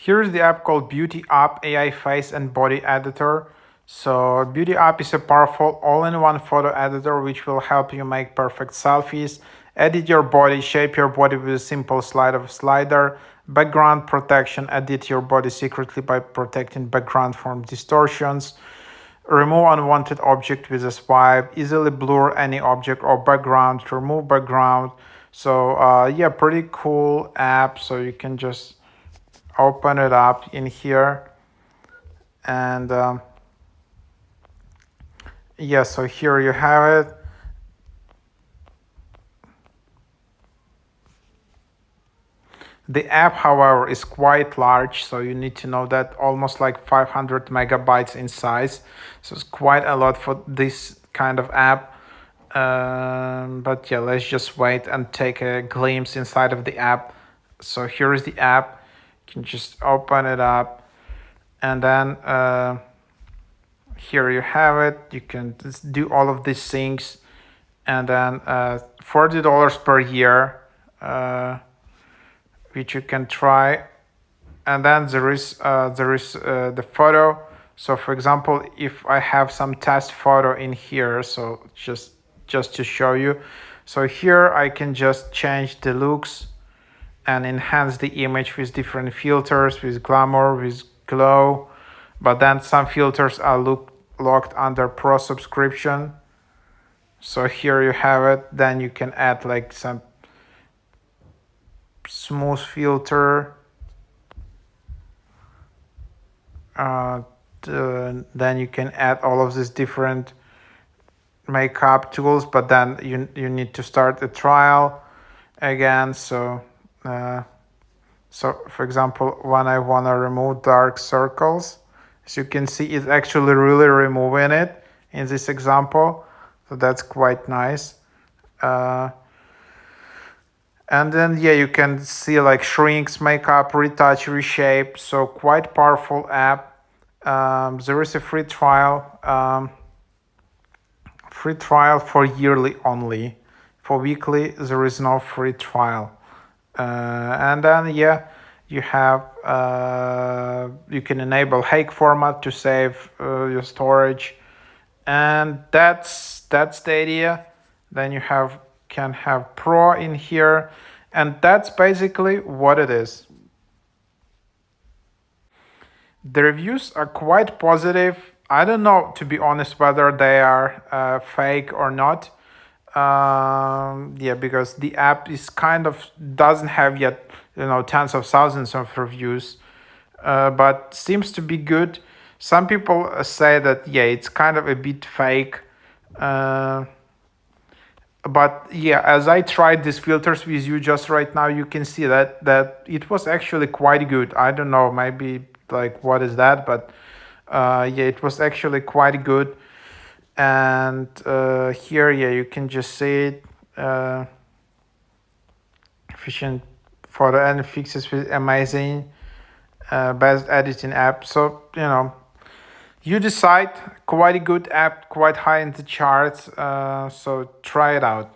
Here's the app called BeautyUp AI Face and Body Editor. So BeautyUp is a powerful all-in-one photo editor which will help you make perfect selfies, edit your body, shape your body with a simple slider, background protection, edit your body secretly by protecting background from distortions, remove unwanted object with a swipe, easily blur any object or background, remove background. So yeah, pretty cool app. So you can just open it up in here, and yeah, so here you have it. The app, however, is quite large, so you need to know that, almost like 500 megabytes in size. So it's quite a lot for this kind of app. But yeah, let's just wait and take a glimpse inside of the app. So here is the app. You can just open it up, and then here you have it. You can just do all of these things, and then $40 per year, which you can try. And then there is the photo. So for example, if I have some test photo in here, so just to show you, so here I can just change the looks and enhance the image with different filters, with glamour, with glow. But then some filters are locked under pro subscription. So here you have it. Then you can add like some smooth filter. Then you can add all of these different makeup tools, but then you need to start a trial again. So for example, when I want to remove dark circles, as you can see, it's actually really removing it in this example. So that's quite nice. And then yeah, you can see like shrinks, makeup, retouch, reshape. So quite powerful app. There is a free trial. Free trial for yearly only. For weekly, there is no free trial. And then yeah, you have you can enable Hake format to save your storage, and that's the idea. Then you can have Pro in here, and that's basically what it is. The reviews are quite positive. I don't know, to be honest, whether they are fake or not. Yeah, because the app is kind of doesn't have yet, tens of thousands of reviews, but seems to be good. Some people say that yeah, it's kind of a bit fake. But yeah, as I tried these filters with you just right now, you can see that it was actually quite good. I don't know, maybe like what is that, but yeah, it was actually quite good. And here, yeah, you can just see it. Efficient photo and fixes with amazing best editing app. So you decide. Quite a good app, quite high in the charts. So try it out.